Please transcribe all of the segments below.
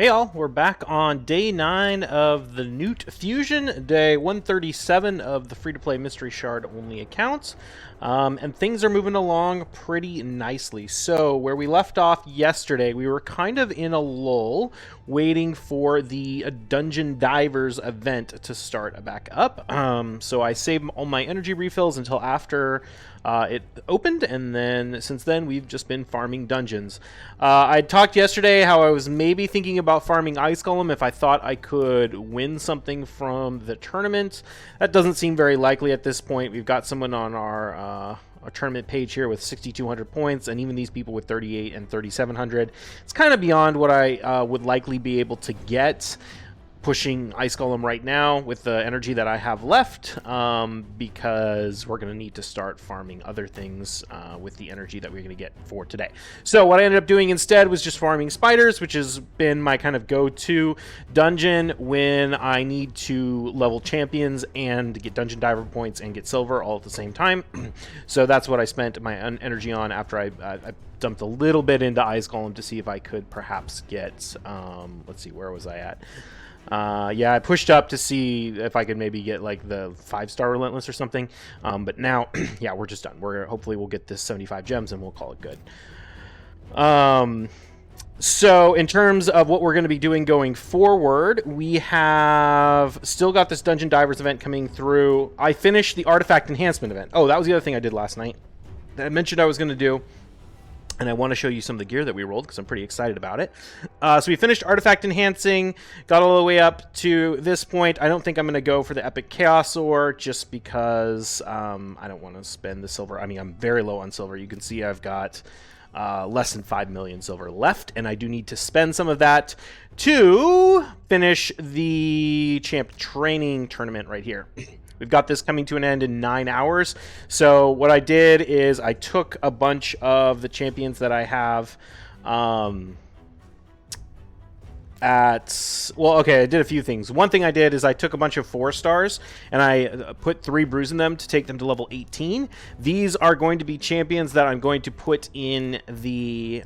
Hey all, we're back on day 9 of the Gnut Fusion, day 137 of the free-to-play Mystery Shard only accounts, and things are moving along pretty nicely. So where we left off yesterday, we were kind of in a lull, waiting for the Dungeon Divers event to start back up. So I saved all my energy refills until after it opened, and then since then we've just been farming dungeons. I talked yesterday how I was maybe thinking about farming Ice Golem if I thought I could win something from the tournament. That doesn't seem very likely at this point. We've got someone on our tournament page here with 6,200 points, and even these people with 38 and 3,700. It's kind of beyond what I would likely be able to get pushing Ice Golem right now with the energy that I have left, because we're going to need to start farming other things with the energy that we're going to get for today. So what I ended up doing instead was just farming spiders, which has been my kind of go-to dungeon when I need to level champions and get dungeon diver points and get silver all at the same time. So that's what I spent my energy on after I dumped a little bit into Ice Golem to see if I could perhaps get, let's see, where was I at? Yeah, I pushed up to see if I could maybe get like the 5-star relentless or something. But now, yeah, we're just done. Hopefully we'll get this 75 gems and we'll call it good. So in terms of what we're going to be doing going forward, we have still got this Dungeon Divers event coming through. I finished the Artifact Enhancement event. Oh, that was the other thing I did last night that I mentioned I was going to do. And I want to show you some of the gear that we rolled because I'm pretty excited about it. So we finished Artifact Enhancing, got all the way up to this point. I don't think I'm going to go for the Epic Chaos Ore just because I don't want to spend the silver. I mean, I'm very low on silver. You can see I've got less than 5 million silver left, and I do need to spend some of that to finish the Champ Training Tournament right here. We've got this coming to an end in 9 hours. So what I did is I took a bunch of the champions that I have well, okay, I did a few things. One thing I did is I took a bunch of 4-stars and I put 3 brews in them to take them to level 18. These are going to be champions that I'm going to put in the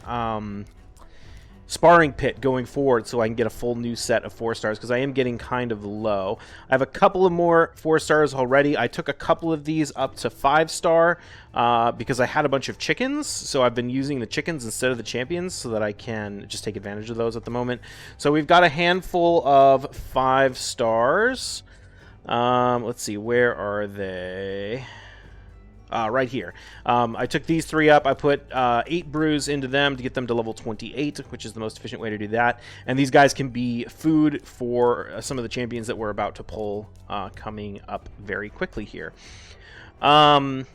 sparring pit going forward so I can get a full new set of 4-stars because I am getting kind of low. I have a couple of more 4-stars already. I took a couple of these up to 5-star because I had a bunch of chickens, so I've been using the chickens instead of the champions so that I can just take advantage of those at the moment. So we've got a handful of 5-stars. Let's see, where are they? Right here. I took these 3 up. I put 8 brews into them to get them to level 28, which is the most efficient way to do that. And these guys can be food for some of the champions that we're about to pull coming up very quickly here. We'll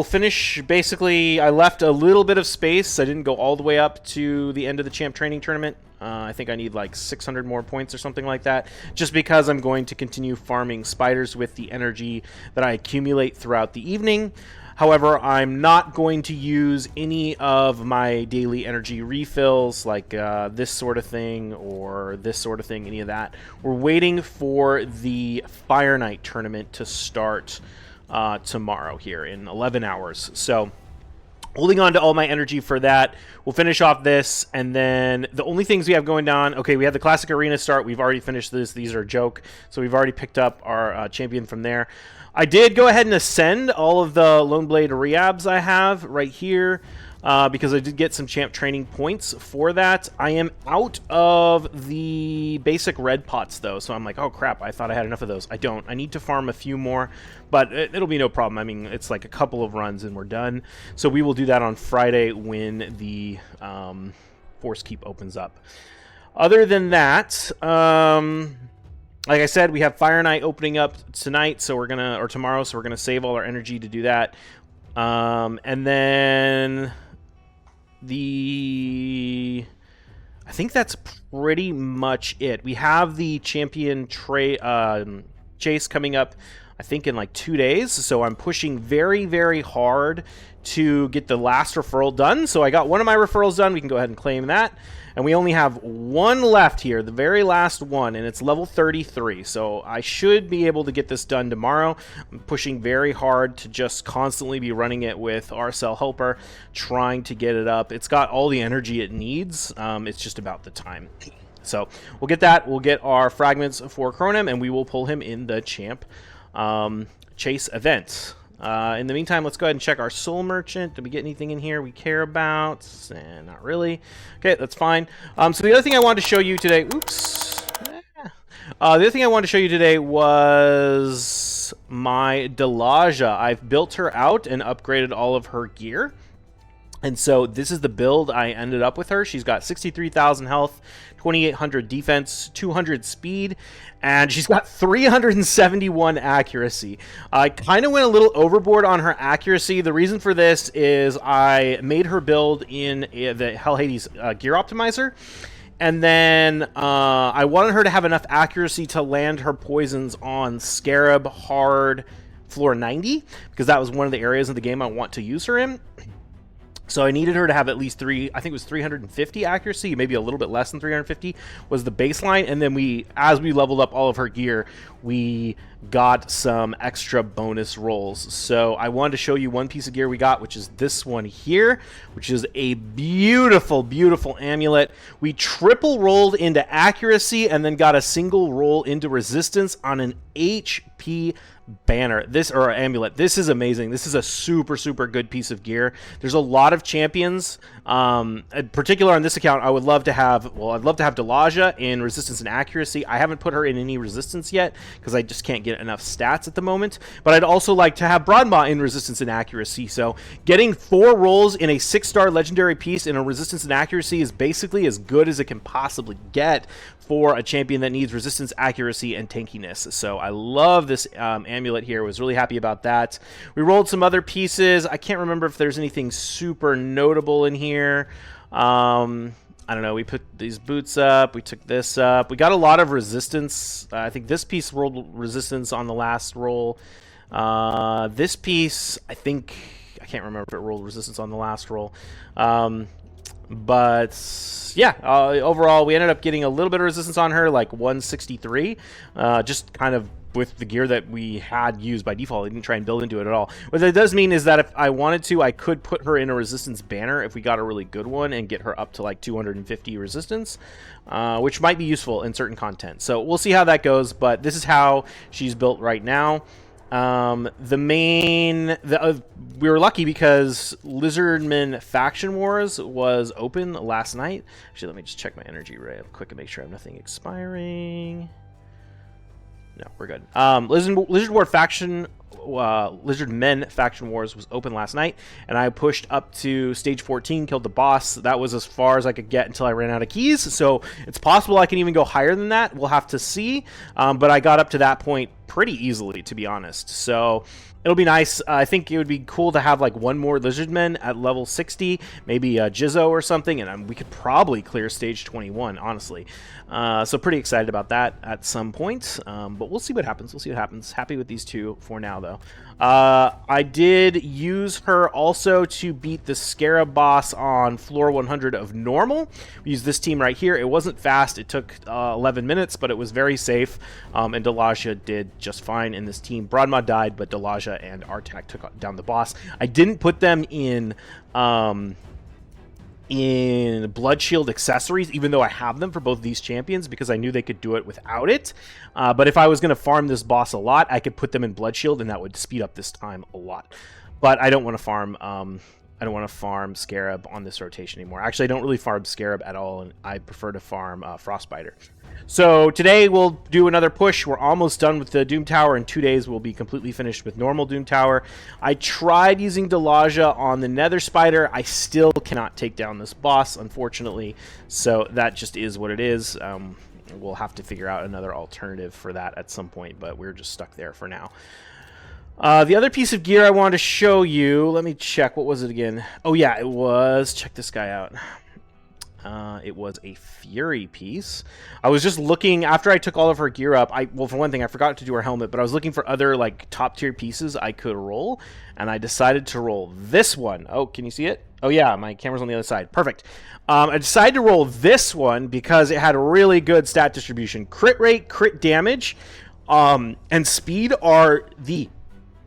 finish. Basically, I left a little bit of space. I didn't go all the way up to the end of the Champ Training Tournament. I think I need like 600 more points or something like that, just because I'm going to continue farming spiders with the energy that I accumulate throughout the evening. However, I'm not going to use any of my daily energy refills, like this sort of thing or this sort of thing, any of that. We're waiting for the Fire Night tournament to start tomorrow here in 11 hours. So holding on to all my energy for that. We'll finish off this, and then the only things we have going on, okay, we have the Classic Arena start. We've already finished this. These are a joke, so we've already picked up our champion from there. I did go ahead and ascend all of the Lone Blade Reabs I have right here because I did get some champ training points for that. I am out of the basic red pots, though, so I'm like, oh, crap, I thought I had enough of those. I don't. I need to farm a few more, but it'll be no problem. I mean, it's like a couple of runs and we're done. So we will do that on Friday when the Force Keep opens up. Other than that, like I said, we have Fire Night opening up tonight, so we're gonna, or tomorrow, so we're gonna save all our energy to do that. And then I think that's pretty much it. We have the champion chase coming up. I think, in like 2 days. So I'm pushing very, very hard to get the last referral done. So I got one of my referrals done. We can go ahead and claim that. And we only have one left here, the very last one, and it's level 33. So I should be able to get this done tomorrow. I'm pushing very hard to just constantly be running it with RSL Helper, trying to get it up. It's got all the energy it needs. It's just about the time. So we'll get that. We'll get our fragments for Cronem, and we will pull him in the champ chase event. In the meantime, let's go ahead and check our soul merchant. Did we get anything in here we care about? Not really. Okay, that's fine. So the other thing I wanted to show you today, oops. The other thing I wanted to show you today was my Delaja. I've built her out and upgraded all of her gear. And so this is the build I ended up with her. She's got 63,000 health, 2,800 defense, 200 speed, and she's got 371 accuracy. I kind of went a little overboard on her accuracy. The reason for this is I made her build in the Hell Hades gear optimizer. And then I wanted her to have enough accuracy to land her poisons on Scarab, Hard, floor 90, because that was one of the areas of the game I want to use her in. So I needed her to have at least I think it was 350 accuracy, maybe a little bit less than 350 was the baseline. And then as we leveled up all of her gear, we got some extra bonus rolls. So I wanted to show you one piece of gear we got, which is this one here, which is a beautiful, beautiful amulet. We triple rolled into accuracy and then got a single roll into resistance on an HP banner, or amulet. This is amazing. This is a super, super good piece of gear. There's a lot of champions, in particular on this account. I'd love to have Delaja in resistance and accuracy. I haven't put her in any resistance yet because I just can't get enough stats at the moment, but I'd also like to have Broadma in resistance and accuracy. So getting 4 rolls in a 6-star legendary piece in a resistance and accuracy is basically as good as it can possibly get for a champion that needs resistance, accuracy, and tankiness. So I love this amulet here. Was really happy about that. We rolled some other pieces. I can't remember if there's anything super notable in here. I don't know. We put these boots up. We took this up. We got a lot of resistance. I think this piece rolled resistance on the last roll. This piece, I can't remember if it rolled resistance on the last roll. But yeah, overall, we ended up getting a little bit of resistance on her, like 163, just kind of with the gear that we had used by default. I didn't try and build into it at all. What that does mean is that if I wanted to, I could put her in a resistance banner if we got a really good one and get her up to like 250 resistance, which might be useful in certain content. So we'll see how that goes, but this is how she's built right now. We were lucky because Lizardman Faction Wars was open last night. Actually, let me just check my energy real quick and make sure I have nothing expiring. No, we're good. Lizardmen Faction Wars was open last night, and I pushed up to stage 14, killed the boss. That was as far as I could get until I ran out of keys, so it's possible I can even go higher than that. We'll have to see, but I got up to that point pretty easily, to be honest. So it'll be nice. I think it would be cool to have like one more Lizardman at level 60, maybe a Jizzo or something, and we could probably clear stage 21, honestly. So pretty excited about that at some point, but we'll see what happens. We'll see what happens. Happy with these two for now, though. I did use her also to beat the Scarab boss on floor 100 of normal. We used this team right here. It wasn't fast. It took 11 minutes, but it was very safe, and Delaja did just fine in this team. Broadma died, but Delaja and Artak took down the boss. I didn't put them in Blood Shield accessories, even though I have them for both of these champions, because I knew they could do it without it. But if I was going to farm this boss a lot, I could put them in Blood Shield, and that would speed up this time a lot. But I don't want to farm. I don't want to farm Scarab on this rotation anymore. Actually, I don't really farm Scarab at all, and I prefer to farm Frostbiter. So today we'll do another push. We're almost done with the Doom Tower. In 2 days, we'll be completely finished with normal Doom Tower. I tried using Delaja on the Nether Spider. I still cannot take down this boss, unfortunately. So that just is what it is. We'll have to figure out another alternative for that at some point, but we're just stuck there for now. The other piece of gear I wanted to show you, let me check. What was it again? Oh, yeah, it was, check this guy out. It was a Fury piece. I was just looking after I took all of her gear up. Well, for one thing, I forgot to do her helmet, but I was looking for other like top tier pieces I could roll, and I decided to roll this one. Oh, can you see it? Oh yeah, my camera's on the other side. Perfect. I decided to roll this one because it had a really good stat distribution. Crit rate, crit damage, and speed are the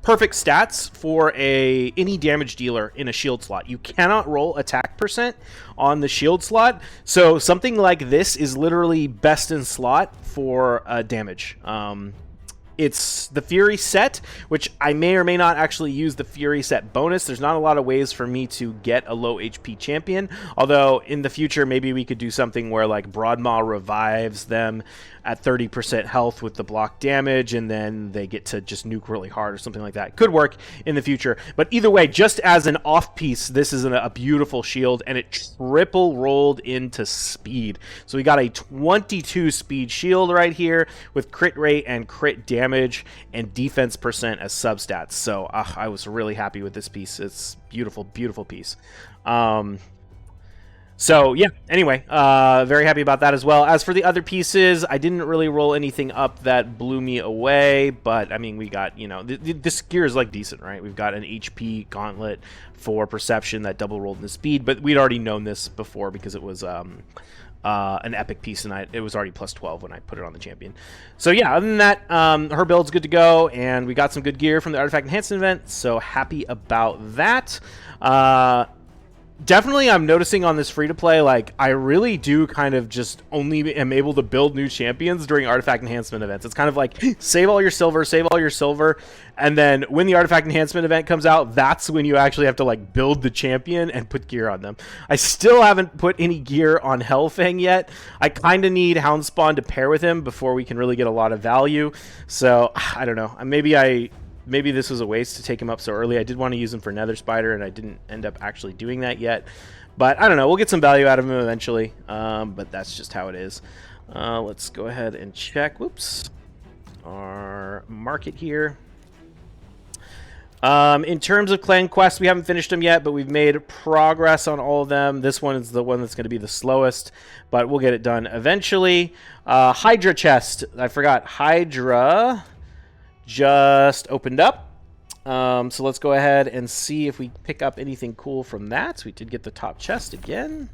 perfect stats for any damage dealer in a shield slot. You cannot roll attack percent on the shield slot, so something like this is literally best in slot for damage. It's the Fury set, which I may or may not actually use the Fury set bonus. There's not a lot of ways for me to get a low HP champion, although in the future maybe we could do something where like Broadmaw revives them at 30% health with the block damage, and then they get to just nuke really hard or something like that. Could work in the future, but either way, just as an off piece, this is a beautiful shield, and it triple rolled into speed. So we got a 22 speed shield right here with crit rate and crit damage and defense percent as substats. So I was really happy with this piece. It's beautiful, beautiful piece. So yeah, anyway, very happy about that as well. As for the other pieces, I didn't really roll anything up that blew me away, but I mean, we got, you know, this gear is like decent, right? We've got an HP gauntlet for perception that double rolled into speed, but we'd already known this before because it was an epic piece, and it was already plus 12 when I put it on the champion. So yeah, other than that, her build's good to go, and we got some good gear from the Artifact Enhancement event, so happy about that. Definitely, I'm noticing on this free-to-play, like, I really do kind of just only am able to build new champions during Artifact Enhancement events. It's kind of like, save all your silver, and then when the Artifact Enhancement event comes out, that's when you actually have to, like, build the champion and put gear on them. I still haven't put any gear on Hellfang yet. I kind of need Houndspawn to pair with him before we can really get a lot of value. So, I don't know. Maybe this was a waste to take him up so early. I did want to use him for Nether Spider, and I didn't end up actually doing that yet. But I don't know. We'll get some value out of him eventually. But that's just how it is. Let's go ahead and check. Whoops. Our market here. In terms of clan quests, we haven't finished them yet, but we've made progress on all of them. This one is the one that's going to be the slowest, but we'll get it done eventually. Hydra chest. I forgot. Hydra just opened up, so let's go ahead and see if we pick up anything cool from that. We did get the top chest again.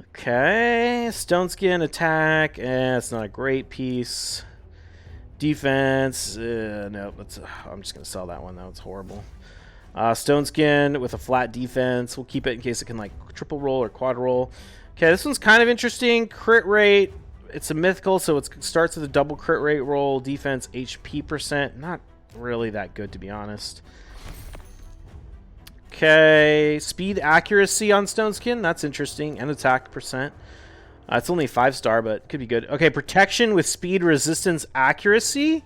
Okay, stone skin attack, it's not a great piece. Defense, no, I'm just gonna sell that one. That was horrible. Stone skin with a flat defense. We'll keep it in case it can like triple roll or quad roll. Okay, this one's kind of interesting. Crit rate. It's a mythical, so it starts with a double crit rate roll, defense, HP percent. Not really that good, to be honest. Okay, speed accuracy on Stone Skin. That's interesting. And attack percent. It's only 5-star, but could be good. Okay, protection with speed, resistance, accuracy.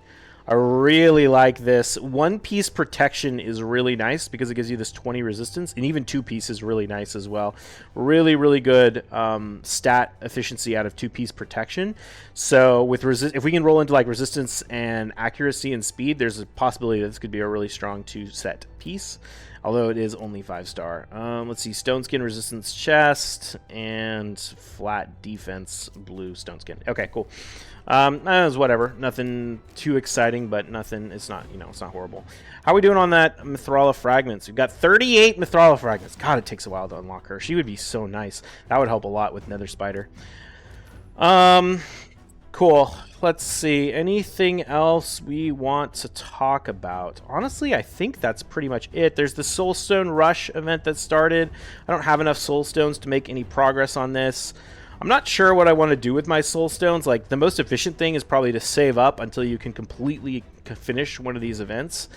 I really like this. One-piece protection is really nice because it gives you this 20 resistance, and even two-piece is really nice as well. Really, really good stat efficiency out of two-piece protection. So with if we can roll into like resistance and accuracy and speed, there's a possibility that this could be a really strong two-set piece, although it is only 5-star. Let's see, Stone Skin, resistance chest, and flat defense blue Stone Skin. Okay, cool. It was whatever. Nothing too exciting, but nothing. It's not, it's not horrible. How are we doing on that Mithrala fragments? We've got 38 Mithrala fragments. God, it takes a while to unlock her. She would be so nice. That would help a lot with Nether Spider. Cool. Let's see. Anything else we want to talk about? Honestly, I think that's pretty much it. There's the Soulstone Rush event that started. I don't have enough Soulstones to make any progress on this. I'm not sure what I want to do with my soul stones. Like, the most efficient thing is probably to save up until you can completely finish one of these events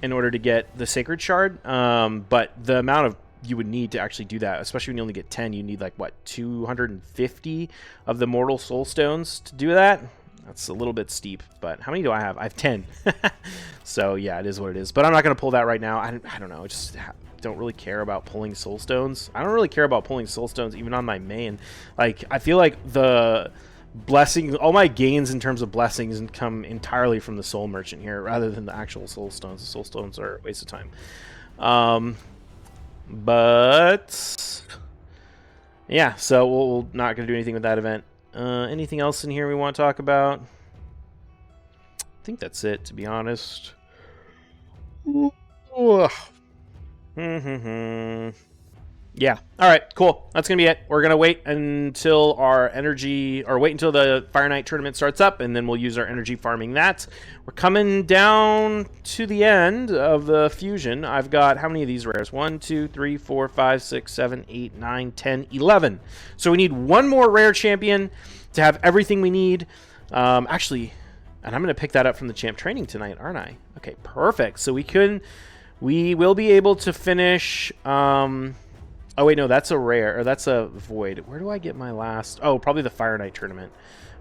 in order to get the Sacred Shard. But the amount of you would need to actually do that, especially when you only get 10, you need like, what, 250 of the Mortal Soul Stones to do that? That's a little bit steep, but how many do I have? I have 10. So, yeah, it is what it is. But I'm not going to pull that right now. I don't know. Just don't really care about pulling soul stones. I don't really care about pulling soul stones even on my main. Like, I feel like the blessings, all my gains in terms of blessings come entirely from the soul merchant here rather than the actual soul stones. The soul stones are a waste of time. But Yeah, so we're not going to do anything with that event. Anything else in here we want to talk about? I think that's it, to be honest. Yeah. All right, cool. That's going to be it. We're going to wait until our energy, or wait until the Fire Knight tournament starts up, and then we'll use our energy farming that. We're coming down to the end of the fusion. I've got, how many of these rares? 1, 2, 3, 4, 5, 6, 7, 8, 9, 10, 11. So we need one more rare champion to have everything we need. Actually, and I'm going to pick that up from the champ training tonight, aren't I? Okay, perfect. So we will be able to finish... Oh, wait, no, that's a rare, or that's a void. Where do I get my last? Oh, probably the Fire Knight tournament.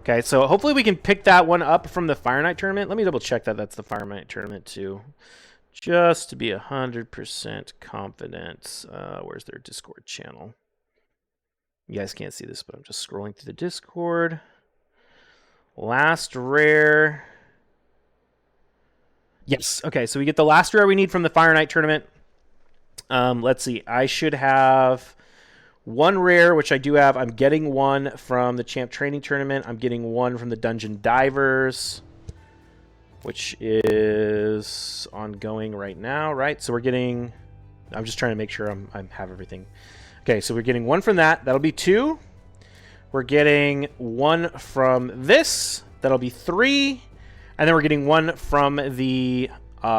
Okay, so hopefully we can pick that one up from the Fire Knight tournament. Let me double check that that's the Fire Knight tournament, too. Just to be 100% confident. Where's their Discord channel? You guys can't see this, but I'm just scrolling through the Discord. Last rare. Yes, okay, so we get the last rare we need from the Fire Knight tournament. Let's see. I should have one rare, which I do have. I'm getting one from the Champ Training Tournament. I'm getting one from the Dungeon Divers, which is ongoing right now, right? So we're getting... I'm just trying to make sure I have everything. Okay, so we're getting one from that. That'll be 2. We're getting one from this. That'll be 3. And then we're getting one from the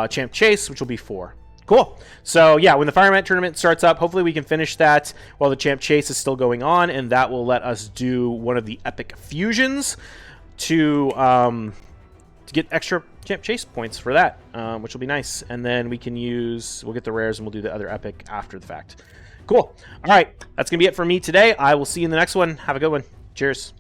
Champ Chase, which will be 4. Cool. So, yeah, when the Fire Knight tournament starts up, hopefully we can finish that while the Champ Chase is still going on, and that will let us do one of the epic fusions to get extra Champ Chase points for that, which will be nice. And then we'll get the rares, and we'll do the other epic after the fact. Cool. All right, that's going to be it for me today. I will see you in the next one. Have a good one. Cheers.